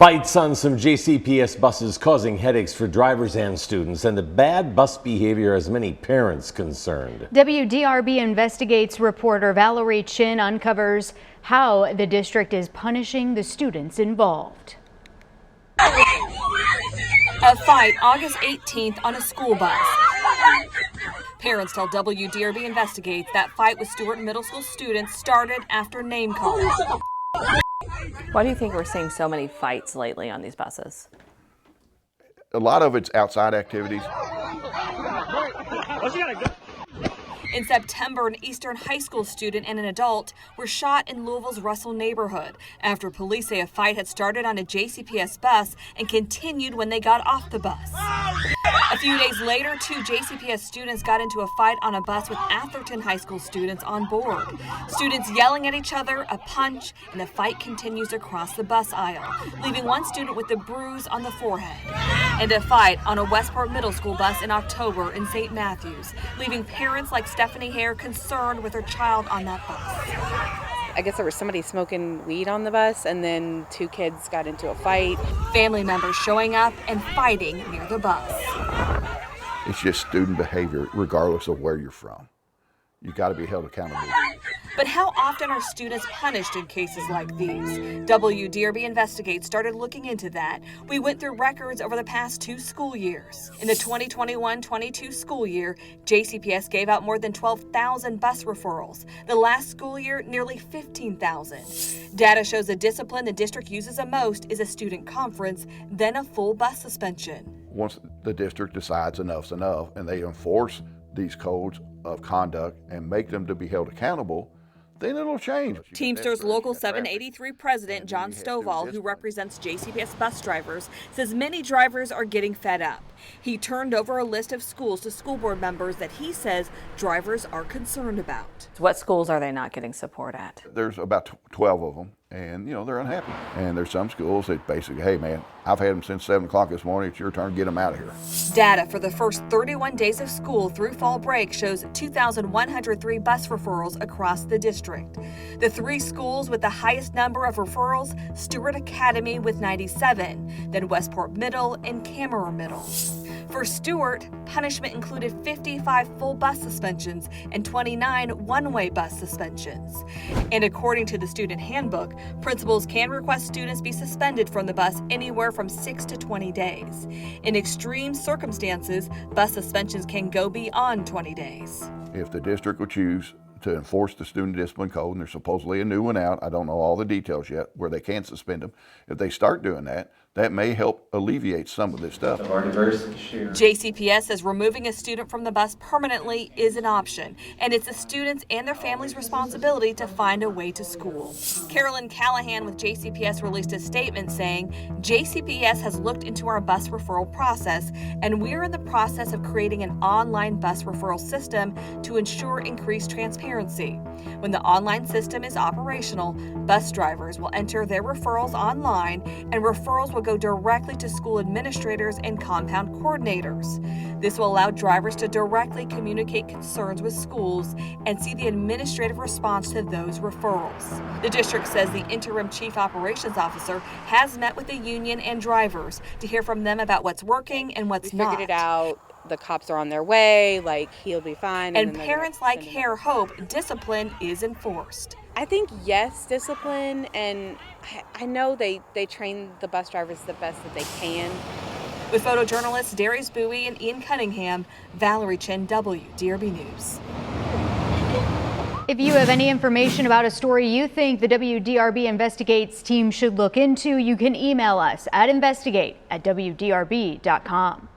Fights on some JCPS buses causing headaches for drivers and students, and the bad bus behavior has many parents concerned. WDRB Investigates reporter Valerie Chin uncovers how the district is punishing the students involved. A fight August 18th on a school bus. Parents tell WDRB Investigates that fight with Stewart Middle School students started after name calling. Why do you think we're seeing so many fights lately on these buses? A lot of it's outside activities. In September, an Eastern High School student and an adult were shot in Louisville's Russell neighborhood after police say a fight had started on a JCPS bus and continued when they got off the bus. A few days later, two JCPS students got into a fight on a bus with Atherton High School students on board. Students yelling at each other, a punch, and the fight continues across the bus aisle, leaving one student with a bruise on the forehead. And a fight on a Westport Middle School bus in October in St. Matthews, leaving parents like Stephanie Hare concerned with her child on that bus. I guess there was somebody smoking weed on the bus, and then two kids got into a fight. Family members showing up and fighting near the bus. It's just student behavior, regardless of where you're from. You got to be held accountable. But how often are students punished in cases like these? WDRB Investigates started looking into that. We went through records over the past 2 school years. In the 2021-22 school year, JCPS gave out more than 12,000 bus referrals. The last school year, nearly 15,000. Data shows the discipline the district uses the most is a student conference, then a full bus suspension. Once the district decides enough's enough and they enforce these codes of conduct and make them to be held accountable, then it'll change. Teamsters Local 783 President John Stovall, who represents JCPS bus drivers, says many drivers are getting fed up. He turned over a list of schools to school board members that he says drivers are concerned about. What schools are they not getting support at? There's about 12 of them, and they're unhappy. And there's some schools that basically, hey man, I've had them since 7 o'clock this morning, it's your turn to get them out of here. Data for the first 31 days of school through fall break shows 2,103 bus referrals across the district. The 3 schools with the highest number of referrals, Stewart Academy with 97, then Westport Middle and Cameron Middle. For Stewart, punishment included 55 full bus suspensions and 29 one-way bus suspensions. And according to the student handbook, principals can request students be suspended from the bus anywhere from 6 to 20 days. In extreme circumstances, bus suspensions can go beyond 20 days. If the district would choose to enforce the student discipline code, and there's supposedly a new one out, I don't know all the details yet, where they can suspend them. If they start doing that, that may help alleviate some of this stuff. JCPS says removing a student from the bus permanently is an option, and it's the students and their families' responsibility to find a way to school. Carolyn Callahan with JCPS released a statement saying, JCPS has looked into our bus referral process, and we're in the process of creating an online bus referral system to ensure increased transparency. When the online system is operational, bus drivers will enter their referrals online, and referrals will go directly to school administrators and compound coordinators. This will allow drivers to directly communicate concerns with schools and see the administrative response to those referrals. The district says the interim chief operations officer has met with the union and drivers to hear from them about what's working and what's not. We figured it out. The cops are on their way, he'll be fine. And parents like Hare hope discipline is enforced. I think yes, discipline, and I know they train the bus drivers the best that they can. With photojournalists Darius Bowie and Ian Cunningham, Valerie Chin, WDRB News. If you have any information about a story you think the WDRB Investigates team should look into, you can email us at investigate@wdrb.com.